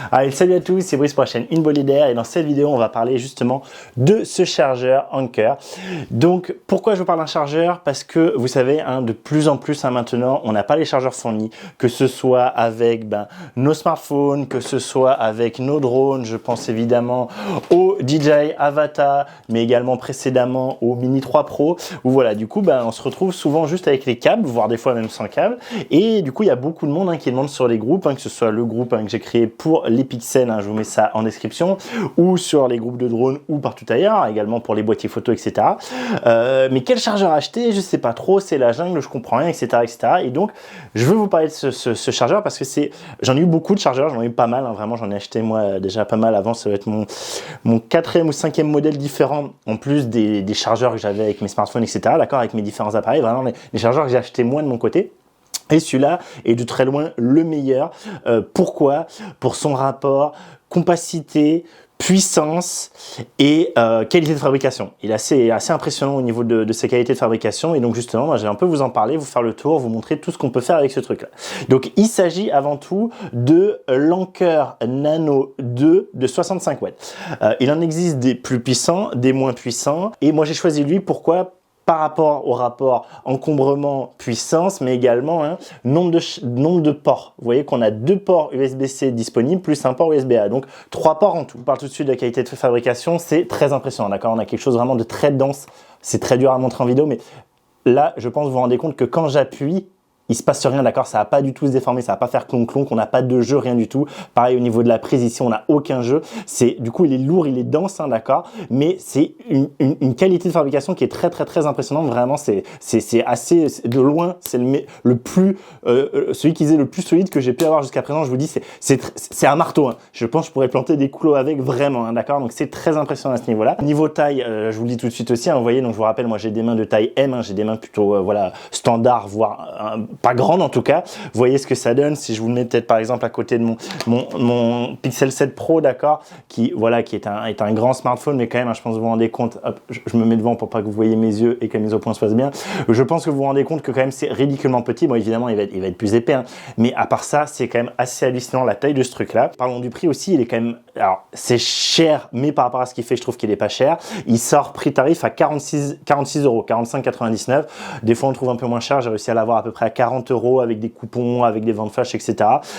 Allez, salut à tous, c'est Brice pour la chaîne InBodyDair et dans cette vidéo, on va parler justement de ce chargeur Anker. Donc, pourquoi je vous parle d'un chargeur? Parce que vous savez, de plus en plus maintenant, on n'a pas les chargeurs fournis, que ce soit avec nos smartphones, que ce soit avec nos drones. Je pense évidemment au DJI Avata, mais également précédemment au Mini 3 Pro, où voilà, du coup, on se retrouve souvent juste avec les câbles, voire des fois même sans câble. Et du coup, il y a beaucoup de monde qui demande sur les groupes, que ce soit le groupe que j'ai créé pour les pixels, je vous mets ça en description, ou sur les groupes de drones ou partout ailleurs, également pour les boîtiers photos, etc. Mais quel chargeur acheter? Je sais pas trop, c'est la jungle, je comprends rien, etc., etc. Et donc, je veux vous parler de ce chargeur parce que j'en ai eu beaucoup de chargeurs, j'en ai eu pas mal, vraiment, j'en ai acheté moi déjà pas mal avant, ça va être mon 4e ou 5e modèle différent, en plus des chargeurs que j'avais avec mes smartphones, etc., d'accord, avec mes différents appareils, vraiment les chargeurs que j'ai achetés moi de mon côté. Et celui-là est de très loin le meilleur. Pourquoi? Pour son rapport compacité, puissance et qualité de fabrication. Il est assez impressionnant au niveau de sa qualité de fabrication et donc justement, moi, je vais un peu vous en parler, vous faire le tour, vous montrer tout ce qu'on peut faire avec ce truc-là. Donc, il s'agit avant tout de l'Anker Nano 2 de 65 watts. Il en existe des plus puissants, des moins puissants et moi, j'ai choisi lui. Pourquoi? Par rapport au rapport encombrement-puissance, mais également nombre de ports. Vous voyez qu'on a 2 ports USB-C disponibles, plus un port USB-A, donc 3 ports en tout. On parle tout de suite de la qualité de fabrication, c'est très impressionnant, d'accord? On a quelque chose vraiment de très dense, c'est très dur à montrer en vidéo, mais là, je pense que vous vous rendez compte que quand j'appuie, il se passe rien, d'accord? Ça va pas du tout se déformer, ça va pas faire clonk-clonk, on n'a pas de jeu, rien du tout. Pareil au niveau de la prise ici, on n'a aucun jeu. Du coup, il est lourd, il est dense, d'accord? Mais c'est une qualité de fabrication qui est très impressionnante. Vraiment, c'est assez de loin, c'est celui qui est le plus solide que j'ai pu avoir jusqu'à présent. Je vous dis, c'est un marteau. Je pense que je pourrais planter des couloirs avec vraiment, d'accord? Donc c'est très impressionnant à ce niveau-là. Niveau taille, je vous le dis tout de suite aussi. Vous voyez, donc je vous rappelle, moi j'ai des mains de taille M, j'ai des mains plutôt voilà standard, voire pas grande en tout cas. Vous voyez ce que ça donne si je vous le mets peut-être par exemple à côté de mon Pixel 7 Pro, d'accord, qui est un grand smartphone, mais quand même, je pense que vous vous rendez compte, hop, je me mets devant pour pas que vous voyez mes yeux et que la mise au point se passe bien. Je pense que vous vous rendez compte que quand même c'est ridiculement petit. Bon, évidemment, il va être plus épais, mais à part ça, c'est quand même assez hallucinant la taille de ce truc-là. Parlons du prix aussi, il est quand même, alors c'est cher, mais par rapport à ce qu'il fait, je trouve qu'il est pas cher. Il sort prix tarif à 46 euros, 45,99. Des fois, on le trouve un peu moins cher. J'ai réussi à l'avoir à peu près à 40 euros avec des coupons, avec des ventes flash, etc.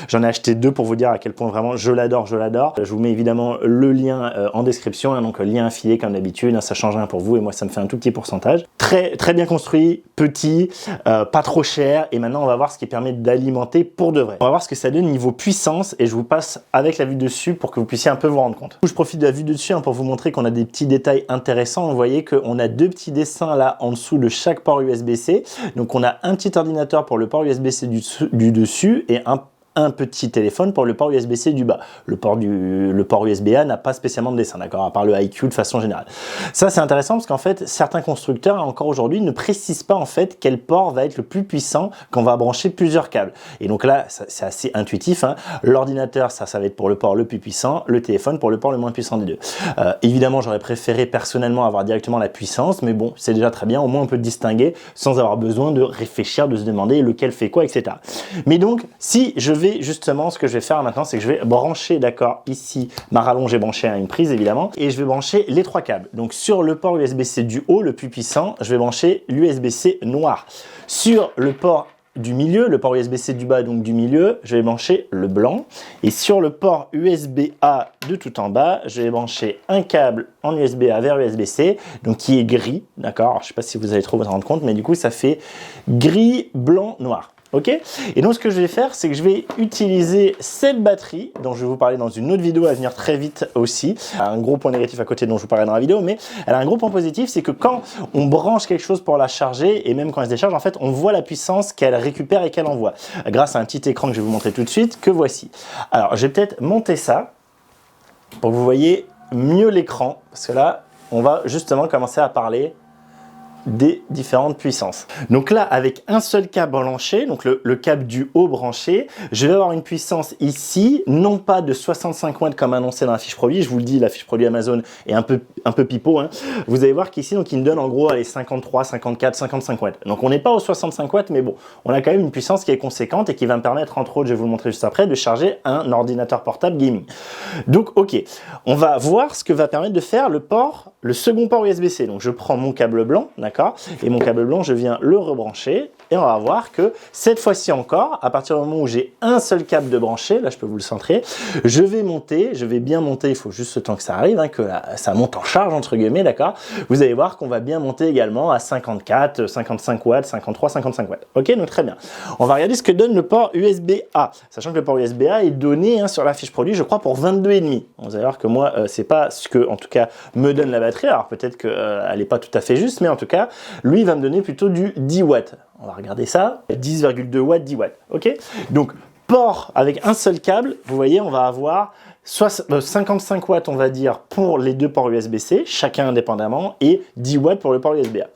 J'en ai acheté 2 pour vous dire à quel point vraiment je l'adore, je l'adore. Je vous mets évidemment le lien en description, donc lien affilié comme d'habitude, ça change rien pour vous et moi ça me fait un tout petit pourcentage. Très bien construit, petit, pas trop cher et maintenant on va voir ce qui permet d'alimenter pour de vrai. On va voir ce que ça donne niveau puissance et je vous passe avec la vue dessus pour que vous puissiez un peu vous rendre compte. Je profite de la vue dessus pour vous montrer qu'on a des petits détails intéressants. Vous voyez qu'on a 2 petits dessins là en dessous de chaque port USB-C. Donc on a un petit ordinateur pour le port USB-C du dessus et un petit téléphone pour le port USB-C du bas. Le port USB-A n'a pas spécialement de dessin, d'accord, à part le iQ de façon générale. Ça, c'est intéressant parce qu'en fait, certains constructeurs, encore aujourd'hui, ne précisent pas en fait quel port va être le plus puissant quand on va brancher plusieurs câbles. Et donc là, c'est assez intuitif. L'ordinateur, ça va être pour le port le plus puissant, le téléphone pour le port le moins puissant des deux. Évidemment, j'aurais préféré personnellement avoir directement la puissance, mais bon, c'est déjà très bien. Au moins, on peut distinguer sans avoir besoin de réfléchir, de se demander lequel fait quoi, etc. Mais donc, si je vais justement, ce que je vais faire maintenant, c'est que je vais brancher, d'accord, ici, ma rallonge est branchée à une prise, évidemment, et je vais brancher les 3 câbles. Donc, sur le port USB-C du haut, le plus puissant, je vais brancher l'USB-C noir. Sur le port du milieu, le port USB-C du bas, donc du milieu, je vais brancher le blanc. Et sur le port USB-A de tout en bas, je vais brancher un câble en USB-A vers USB-C, donc qui est gris, d'accord. Je ne sais pas si vous allez trop vous en rendre compte, mais du coup, ça fait gris, blanc, noir. Ok? Et donc ce que je vais faire, c'est que je vais utiliser cette batterie dont je vais vous parler dans une autre vidéo à venir très vite aussi. Un gros point négatif à côté dont je vous parlerai dans la vidéo, mais elle a un gros point positif, c'est que quand on branche quelque chose pour la charger et même quand elle se décharge, en fait, on voit la puissance qu'elle récupère et qu'elle envoie grâce à un petit écran que je vais vous montrer tout de suite, que voici. Alors, je vais peut-être monter ça pour que vous voyez mieux l'écran, parce que là, on va justement commencer à parler des différentes puissances. Donc là, avec un seul câble branché, donc le câble du haut branché, je vais avoir une puissance ici, non pas de 65 watts comme annoncé dans la fiche produit, je vous le dis, la fiche produit Amazon est un peu pipeau, hein. Vous allez voir qu'ici, donc il me donne en gros les 53, 54, 55 watts. Donc on n'est pas aux 65 watts, mais bon, on a quand même une puissance qui est conséquente et qui va me permettre, entre autres, je vais vous le montrer juste après, de charger un ordinateur portable gaming. Donc ok, on va voir ce que va permettre de faire le second port USB-C. Donc je prends mon câble blanc, d'accord, et mon câble blanc, je viens le rebrancher et on va voir que cette fois-ci encore, à partir du moment où j'ai un seul câble de branché, là je peux vous le centrer, je vais bien monter, il faut juste ce temps que ça arrive, hein, que ça monte en charge entre guillemets, d'accord. Vous allez voir qu'on va bien monter également à 54, 55 watts, 53, 55 watts. Ok, donc très bien. On va regarder ce que donne le port USB-A, sachant que le port USB-A est donné, hein, sur la fiche produit, je crois pour 22,5. Vous allez voir que moi, c'est pas ce que, en tout cas, me donne la batterie. Alors peut-être qu'elle n'est pas tout à fait juste, mais en tout cas, lui, il va me donner plutôt du 10 watts. On va regarder ça. 10,2 watts, 10 watts. Ok. Donc, port avec un seul câble, vous voyez, on va avoir 55 watts, on va dire, pour les deux ports USB-C, chacun indépendamment, et 10 watts pour le port USB-A.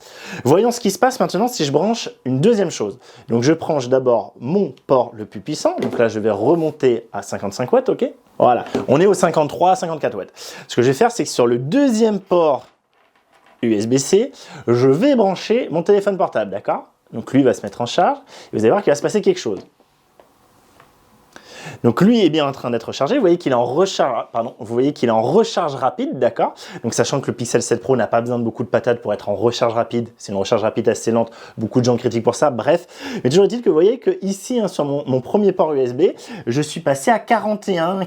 Voyons ce qui se passe maintenant si je branche une deuxième chose. Donc, je branche d'abord mon port le plus puissant. Donc là, je vais remonter à 55 watts, ok. Voilà. On est au 53, 54 watts. Ce que je vais faire, c'est que sur le deuxième port USB-C, je vais brancher mon téléphone portable, d'accord? Donc lui va se mettre en charge, et vous allez voir qu'il va se passer quelque chose. Donc lui est bien en train d'être rechargé, vous voyez qu'il est en recharge, rapide, d'accord? Donc sachant que le Pixel 7 Pro n'a pas besoin de beaucoup de patates pour être en recharge rapide, c'est une recharge rapide assez lente, beaucoup de gens critiquent pour ça, bref. Mais toujours est-il que vous voyez que ici, hein, sur mon premier port USB, je suis passé à 41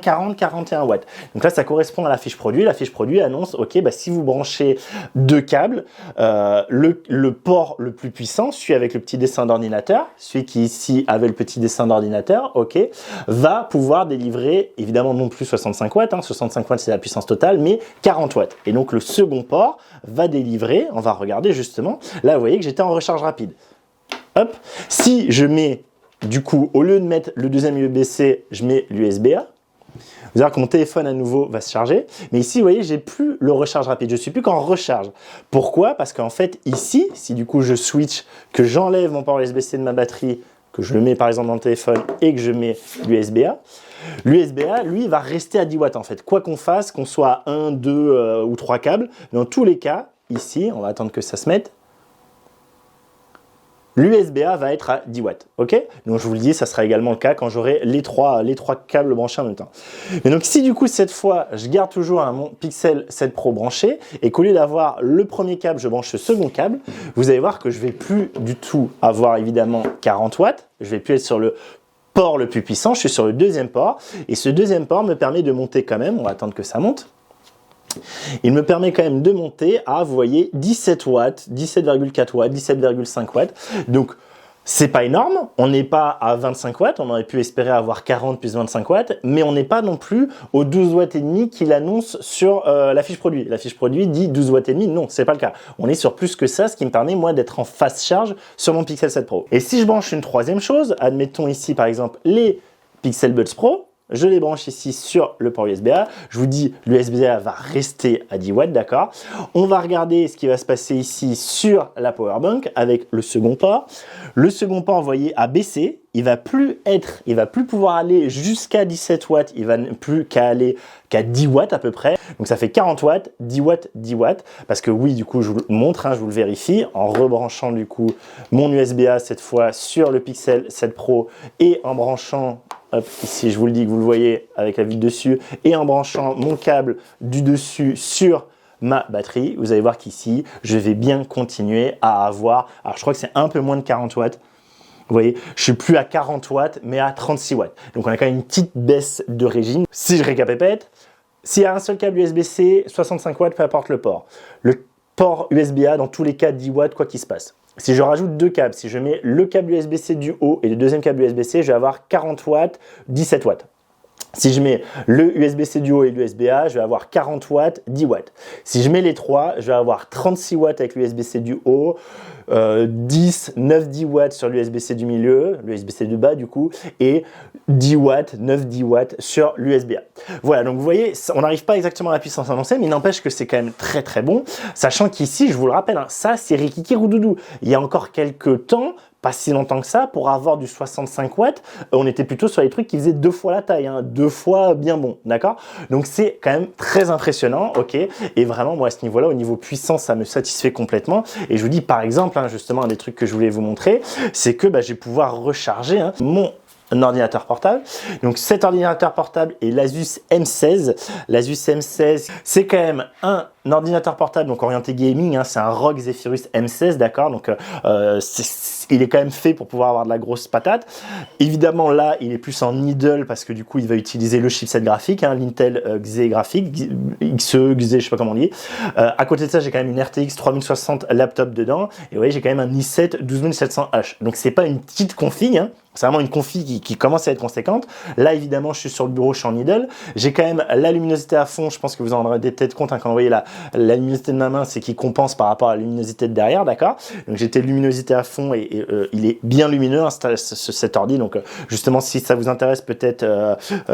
watts. Donc là, ça correspond à la fiche produit. La fiche produit annonce, ok, bah, si vous branchez deux câbles, le port le plus puissant, celui avec le petit dessin d'ordinateur, celui qui ici avait le petit dessin d'ordinateur, ok, va pouvoir délivrer, évidemment non plus 65 watts, hein, 65 watts c'est la puissance totale, mais 40 watts. Et donc le second port va délivrer, on va regarder justement, là vous voyez que j'étais en recharge rapide. Hop, si je mets, du coup, au lieu de mettre le deuxième USB-C, je mets l'USB-A, vous allez voir que mon téléphone à nouveau va se charger, mais ici, vous voyez, j'ai plus le recharge rapide, je suis plus qu'en recharge. Pourquoi? Parce qu'en fait, ici, si du coup je switch, que j'enlève mon port USB-C de ma batterie, que je le mets par exemple dans le téléphone et que je mets l'USB-A, l'USB-A, lui, va rester à 10 watts en fait. Quoi qu'on fasse, qu'on soit à 1, 2 ou 3 câbles, dans tous les cas, ici, on va attendre que ça se mette, l'USB-A va être à 10 watts, ok? Donc je vous le dis, ça sera également le cas quand j'aurai les trois câbles branchés en même temps. Mais donc si du coup cette fois, je garde toujours mon Pixel 7 Pro branché et qu'au lieu d'avoir le premier câble, je branche ce second câble, vous allez voir que je vais plus du tout avoir évidemment 40 watts, je vais plus être sur le port le plus puissant, je suis sur le deuxième port et ce deuxième port me permet de monter quand même, on va attendre que ça monte. Il me permet quand même de monter à, vous voyez, 17 watts, 17,4 watts, 17,5 watts. Donc, c'est pas énorme. On n'est pas à 25 watts. On aurait pu espérer avoir 40 plus 25 watts. Mais on n'est pas non plus aux 12 watts et demi qu'il annonce sur la fiche produit. La fiche produit dit 12 watts et demi. Non, c'est pas le cas. On est sur plus que ça, ce qui me permet, moi, d'être en fast charge sur mon Pixel 7 Pro. Et si je branche une troisième chose, admettons ici, par exemple, les Pixel Buds Pro, je les branche ici sur le port USB-A. Je vous dis, l'USB-A va rester à 10 watts, d'accord. On va regarder ce qui va se passer ici sur la Powerbank avec le second port. Le second port, vous voyez, a baissé. Il va plus pouvoir aller jusqu'à 17 watts. Il va plus qu'à 10 watts à peu près. Donc ça fait 40 watts, 10 watts, 10 watts. Parce que oui, du coup, je vous le montre, hein, je vous le vérifie en rebranchant du coup mon USB-A cette fois sur le Pixel 7 Pro et en branchant, hop, ici je vous le dis que vous le voyez avec la vis dessus, et en branchant mon câble du dessus sur ma batterie, vous allez voir qu'ici, je vais bien continuer à avoir, alors je crois que c'est un peu moins de 40 watts. Vous voyez, je suis plus à 40 watts, mais à 36 watts. Donc on a quand même une petite baisse de régime. Si je récapépète, s'il y a un seul câble USB-C, 65 watts, peu importe le port. Le port USB-A, dans tous les cas, 10 watts, quoi qu'il se passe. Si je rajoute deux câbles, si je mets le câble USB-C du haut et le deuxième câble USB-C, je vais avoir 40 watts, 17 watts. Si je mets le USB-C du haut et l'USB-A, je vais avoir 40 watts, 10 watts. Si je mets les trois, je vais avoir 36 watts avec l'USB-C du haut, 9-10 watts sur l'USB-C du milieu, l'USB-C du bas du coup, et 10 watts, 9-10 watts sur l'USB-A. Voilà, donc vous voyez, on n'arrive pas exactement à la puissance annoncée, mais il n'empêche que c'est quand même très très bon, sachant qu'ici, je vous le rappelle, hein, ça c'est Rikiki Roudoudou. Il y a encore quelques temps, pas si longtemps que ça, pour avoir du 65 watts, on était plutôt sur les trucs qui faisaient 2 fois la taille, hein, 2 fois bien bon, d'accord? Donc c'est quand même très impressionnant, ok? Et vraiment, moi à ce niveau-là, au niveau puissance, ça me satisfait complètement. Et je vous dis par exemple, hein, justement, un des trucs que je voulais vous montrer, c'est que je vais pouvoir recharger mon ordinateur portable. Donc cet ordinateur portable est l'Asus M16. L'Asus M16, c'est quand même un ordinateur portable donc orienté gaming, hein, c'est un ROG Zephyrus M16, d'accord, donc il est quand même fait pour pouvoir avoir de la grosse patate. Évidemment là il est plus en idle parce que du coup il va utiliser le chipset graphique, hein, l'Intel Xe graphique, XE, Xe, je sais pas comment on dit. À côté de ça j'ai quand même une RTX 3060 laptop dedans, et vous voyez j'ai quand même un i7 12700H, donc c'est pas une petite config, hein. C'est vraiment une config qui commence à être conséquente. Là, évidemment, je suis sur le bureau, je suis en idle. J'ai quand même la luminosité à fond. Je pense que vous en aurez peut-être compte, hein, quand vous voyez la luminosité de ma main, c'est qui compense par rapport à la luminosité de derrière, d'accord? Donc, j'ai luminosité à fond et il est bien lumineux, hein, cet ordi. Donc, justement, si ça vous intéresse, peut-être,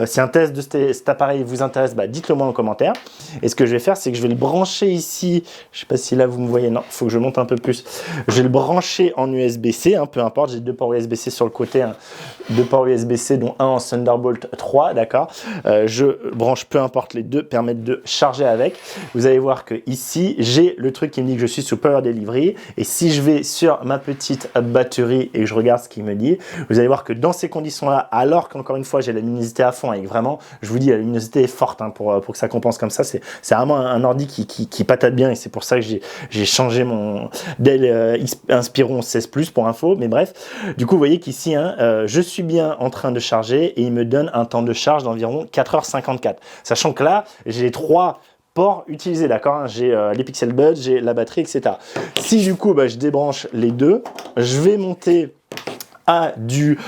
si un test de cet appareil vous intéresse, dites-le moi en commentaire. Et ce que je vais faire, c'est que je vais le brancher ici. Je sais pas si là, vous me voyez. Non, il faut que je monte un peu plus. Je vais le brancher en USB-C, hein, peu importe. J'ai 2 ports USB-C sur le côté, hein. 2 ports USB-C dont un en Thunderbolt 3, d'accord. Je branche peu importe les deux, permettent de charger avec. Vous allez voir que ici j'ai le truc qui me dit que je suis sous Power Delivery, et si je vais sur ma petite batterie et que je regarde ce qu'il me dit, vous allez voir que dans ces conditions là, alors qu'encore une fois j'ai la luminosité à fond, et vraiment je vous dis la luminosité est forte, hein, pour que ça compense comme ça, c'est vraiment un ordi qui patate bien, et c'est pour ça que j'ai changé mon Dell Inspiron 16 Plus pour info, mais bref, du coup vous voyez qu'ici, hein, je suis bien en train de charger et il me donne un temps de charge d'environ 4h54. Sachant que là, j'ai 3 ports utilisés, d'accord, hein, j'ai les Pixel Buds, j'ai la batterie, etc. Si du coup, je débranche les deux, je vais monter à du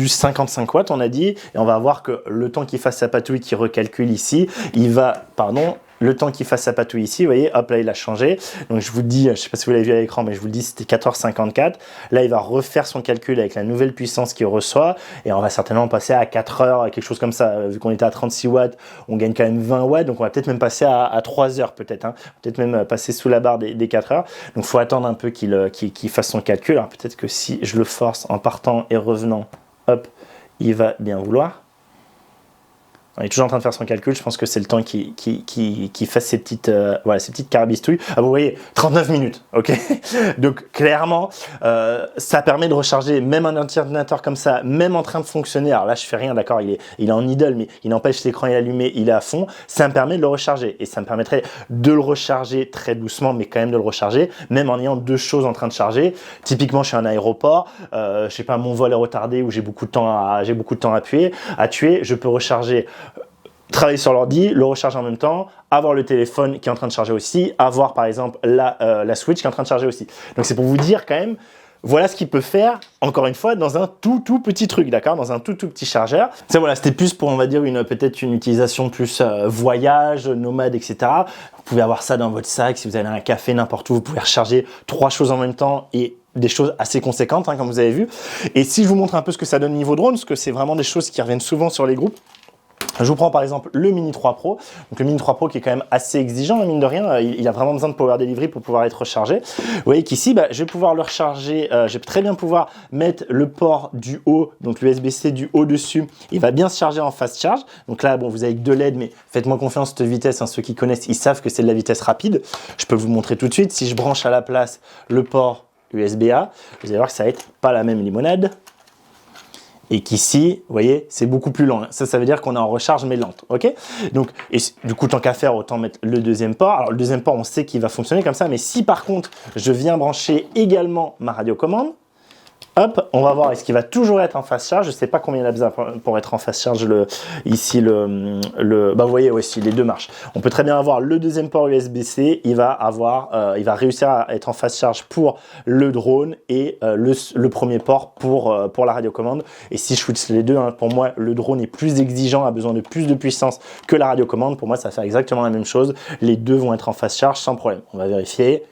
55 watts, on a dit, et on va voir que le temps qu'il fasse sa patouille, qui recalcule ici, il va, pardon, le temps qu'il fasse sa patouille ici, vous voyez, hop là il a changé. Donc je vous dis, je sais pas si vous l'avez vu à l'écran, mais je vous le dis, c'était 4h54. Là il va refaire son calcul avec la nouvelle puissance qu'il reçoit, et on va certainement passer à 4 heures, quelque chose comme ça. Vu qu'on était à 36 watts, on gagne quand même 20 watts, donc on va peut-être même passer à 3 heures peut-être, hein. Peut-être même passer sous la barre des 4 heures. Donc il faut attendre un peu qu'il fasse son calcul. Alors peut-être que si je le force en partant et revenant, hop, il va bien vouloir. On est toujours en train de faire son calcul, je pense que c'est le temps qu'il fasse ses petites, voilà, ces petites carabistouilles. Ah, vous voyez, 39 minutes, ok. Donc clairement, ça permet de recharger même un ordinateur comme ça, même en train de fonctionner. Alors là, je fais rien, d'accord, il est en idle, mais il n'empêche l'écran est allumé, il est à fond. Ça me permet de le recharger, et ça me permettrait de le recharger très doucement, mais quand même de le recharger, même en ayant 2 choses en train de charger. Typiquement, je suis à un aéroport, je sais pas, mon vol est retardé ou j'ai beaucoup de temps à tuer, je peux recharger. Travailler sur l'ordi, le recharger en même temps, avoir le téléphone qui est en train de charger aussi, avoir par exemple la Switch qui est en train de charger aussi. Donc c'est pour vous dire quand même, voilà ce qu'il peut faire, encore une fois, dans un tout petit truc, d'accord, dans un tout petit chargeur. Ça voilà, c'était plus pour, on va dire, peut-être une utilisation plus voyage, nomade, etc. Vous pouvez avoir ça dans votre sac, si vous allez à un café, n'importe où, vous pouvez recharger 3 choses en même temps, et des choses assez conséquentes, hein, comme vous avez vu. Et si je vous montre un peu ce que ça donne niveau drone, parce que c'est vraiment des choses qui reviennent souvent sur les groupes, je vous prends par exemple le Mini 3 Pro. Donc le Mini 3 Pro qui est quand même assez exigeant, mine de rien, il a vraiment besoin de Power Delivery pour pouvoir être rechargé. Vous voyez qu'ici, je vais pouvoir le recharger, je vais très bien pouvoir mettre le port du haut, donc l'USB-C du haut dessus. Il va bien se charger en fast charge. Donc là, bon, vous avez que 2 LED, mais faites-moi confiance, cette vitesse, hein, ceux qui connaissent, ils savent que c'est de la vitesse rapide. Je peux vous montrer tout de suite. Si je branche à la place le port USB-A, vous allez voir que ça va être pas la même limonade. Et qu'ici, vous voyez, c'est beaucoup plus lent. Ça veut dire qu'on est en recharge, mais lente, ok? Donc, et du coup, tant qu'à faire, autant mettre le deuxième port. Alors, le deuxième port, on sait qu'il va fonctionner comme ça, mais si par contre, je viens brancher également ma radiocommande, Hop, on va voir, est-ce qu'il va toujours être en fast charge? Je ne sais pas combien il a besoin pour être en fast charge. Ici, bah vous voyez aussi, les deux marches. On peut très bien avoir le deuxième port USB-C, il va réussir à être en fast charge pour le drone et le premier port pour la radiocommande. Et si je switch les deux, hein, pour moi, le drone est plus exigeant, a besoin de plus de puissance que la radiocommande. Pour moi, ça fait exactement la même chose. Les deux vont être en fast charge sans problème. On va vérifier,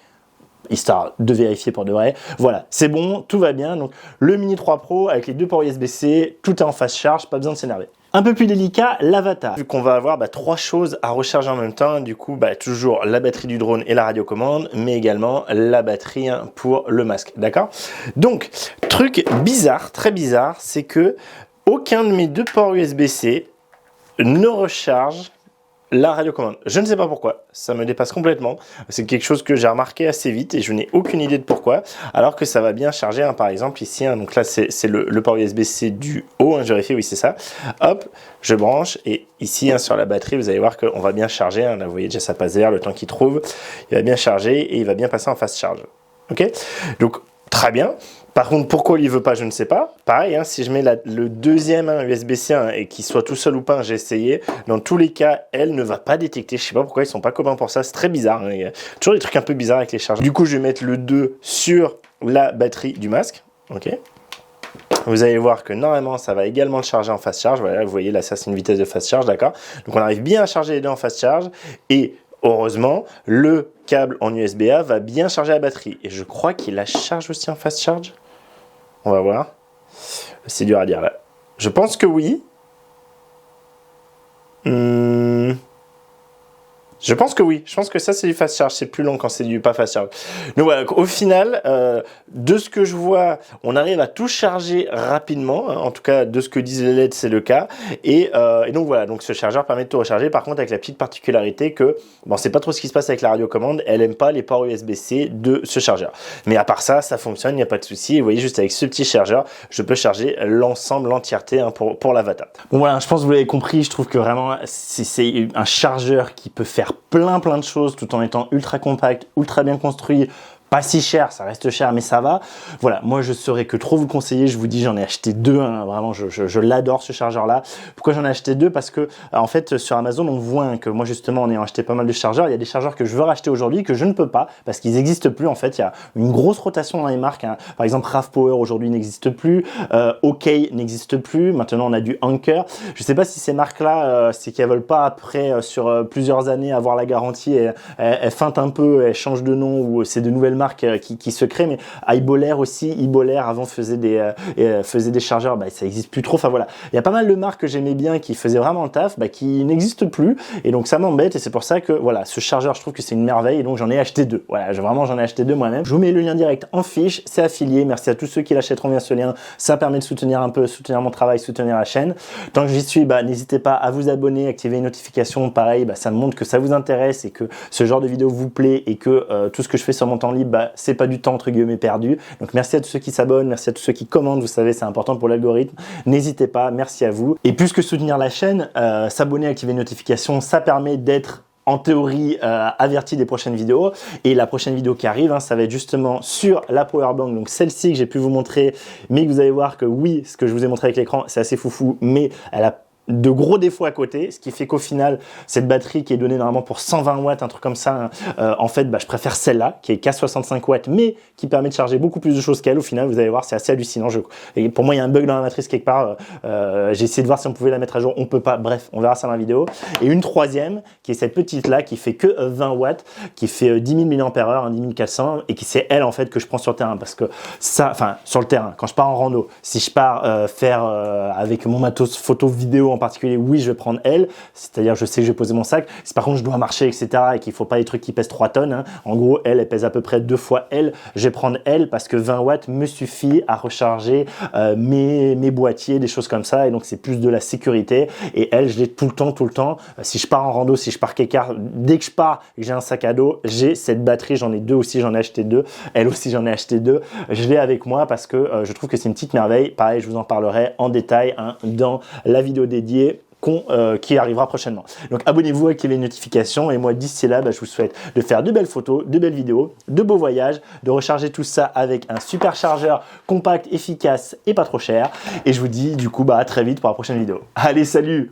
histoire de vérifier pour de vrai. Voilà, c'est bon, tout va bien. Donc le Mini 3 Pro avec les deux ports USB-C, tout est en fast charge, pas besoin de s'énerver. Un peu plus délicat, l'avatar. Vu qu'on va avoir trois choses à recharger en même temps, du coup, toujours la batterie du drone et la radiocommande, mais également la batterie pour le masque, d'accord? Donc, truc bizarre, très bizarre, c'est que aucun de mes deux ports USB-C ne recharge la radiocommande. Je ne sais pas pourquoi, ça me dépasse complètement. C'est quelque chose que j'ai remarqué assez vite et je n'ai aucune idée de pourquoi, alors que ça va bien charger, hein, par exemple ici, hein, donc là c'est le port USB-C du haut, hein, je vérifie, oui c'est ça. Hop, je branche et ici hein, sur la batterie, vous allez voir qu'on va bien charger, hein, là vous voyez déjà ça passe vert, le temps qu'il trouve, il va bien charger et il va bien passer en fast charge. Ok, donc très bien. Par contre, pourquoi il ne veut pas, je ne sais pas. Pareil, hein, si je mets le deuxième USB-C et qu'il soit tout seul ou pas, j'ai essayé. Dans tous les cas, elle ne va pas détecter. Je ne sais pas pourquoi ils ne sont pas communs pour ça. C'est très bizarre. Hein. Il y a toujours des trucs un peu bizarres avec les chargeurs. Du coup, je vais mettre le 2 sur la batterie du masque. Ok. Vous allez voir que normalement, ça va également le charger en fast charge. Voilà, vous voyez là, ça c'est une vitesse de fast charge, d'accord. Donc on arrive bien à charger les deux en fast charge. Et heureusement, le câble en USB-A va bien charger la batterie. Et je crois qu'il la charge aussi en fast charge. On va voir. C'est dur à dire là. Je pense que oui. Je pense que oui. Je pense que ça, c'est du fast charge. C'est plus long quand c'est du pas fast charge. Donc voilà. Au final, de ce que je vois, on arrive à tout charger rapidement. Hein. En tout cas, de ce que disent les LED, c'est le cas. Et donc voilà. Donc ce chargeur permet de tout recharger. Par contre, avec la petite particularité que, bon, c'est pas trop ce qui se passe avec la radiocommande. Elle aime pas les ports USB-C de ce chargeur. Mais à part ça, ça fonctionne. Il n'y a pas de souci. Et vous voyez, juste avec ce petit chargeur, je peux charger l'ensemble, l'entièreté hein, pour l'avatar. Bon voilà. Je pense que vous l'avez compris. Je trouve que vraiment, c'est un chargeur qui peut faire plein de choses tout en étant ultra compact, ultra bien construit, pas si cher, ça reste cher mais ça va. Voilà, moi je saurais que trop vous conseiller, je vous dis j'en ai acheté deux, hein, vraiment je l'adore ce chargeur là. Pourquoi j'en ai acheté deux? Parce que en fait sur Amazon on voit hein, que moi justement en ayant acheté pas mal de chargeurs, il y a des chargeurs que je veux racheter aujourd'hui que je ne peux pas parce qu'ils n'existent plus en fait, il y a une grosse rotation dans les marques, hein. Par exemple RAV Power aujourd'hui n'existe plus, OK n'existe plus, maintenant on a du Anker. Je sais pas si ces marques là, c'est qu'elles veulent pas après sur plusieurs années avoir la garantie, elles feintent un peu, elles changent de nom ou c'est de nouvelles marques qui se créent, mais iBollaire aussi, iBollaire avant faisait des chargeurs, ça n'existe plus trop, enfin voilà, il y a pas mal de marques que j'aimais bien qui faisaient vraiment le taf, qui n'existent plus, et donc ça m'embête, et c'est pour ça que voilà, ce chargeur je trouve que c'est une merveille, et donc j'en ai acheté deux, voilà, vraiment j'en ai acheté deux moi-même. Je vous mets le lien direct en fiche, c'est affilié, merci à tous ceux qui l'achèteront via ce lien, ça permet de soutenir un peu, soutenir mon travail, soutenir la chaîne. Tant que j'y suis, n'hésitez pas à vous abonner, activer les notifications, pareil, ça me montre que ça vous intéresse et que ce genre de vidéo vous plaît et que tout ce que je fais sur mon temps libre, c'est pas du temps entre guillemets perdu. Donc merci à tous ceux qui s'abonnent, merci à tous ceux qui commentent, vous savez c'est important pour l'algorithme. N'hésitez pas, merci à vous. Et plus que soutenir la chaîne, s'abonner, activer les notifications, ça permet d'être en théorie averti des prochaines vidéos. Et la prochaine vidéo qui arrive, hein, ça va être justement sur la Powerbank, donc celle-ci que j'ai pu vous montrer, mais que vous allez voir que oui, ce que je vous ai montré avec l'écran, c'est assez foufou, mais elle a de gros défauts à côté, ce qui fait qu'au final, cette batterie qui est donnée normalement pour 120 watts, un truc comme ça, hein, en fait, je préfère celle-là, qui est qu'à 65 watts, mais qui permet de charger beaucoup plus de choses qu'elle. Au final, vous allez voir, c'est assez hallucinant. Et pour moi, il y a un bug dans la matrice quelque part. J'ai essayé de voir si on pouvait la mettre à jour, on peut pas. Bref, on verra ça dans la vidéo. Et une troisième, qui est cette petite-là, qui fait que 20 watts, qui fait 10 000 mAh, 10 400, et qui c'est elle, en fait, que je prends sur le terrain. Parce que ça, enfin, sur le terrain, quand je pars en rando, si je pars faire avec mon matos photo, vidéo, en particulier, oui, je vais prendre elle, c'est-à-dire je sais que je vais poser mon sac. Si par contre je dois marcher, etc., et qu'il ne faut pas des trucs qui pèsent 3 tonnes, hein, en gros, elle pèse à peu près 2 fois elle, je vais prendre elle parce que 20 watts me suffit à recharger mes boîtiers, des choses comme ça, et donc c'est plus de la sécurité. Et elle, je l'ai tout le temps. Si je pars en rando, si je pars quelque part, dès que je pars, j'ai un sac à dos, j'ai cette batterie, j'en ai deux aussi, j'en ai acheté deux, elle aussi j'en ai acheté deux, je l'ai avec moi parce que je trouve que c'est une petite merveille. Pareil, je vous en parlerai en détail hein, dans la vidéo dédiée qui arrivera prochainement. Donc abonnez-vous, activez les notifications et moi d'ici là, je vous souhaite de faire de belles photos, de belles vidéos, de beaux voyages, de recharger tout ça avec un super chargeur compact, efficace et pas trop cher. Et je vous dis du coup à très vite pour la prochaine vidéo. Allez, salut!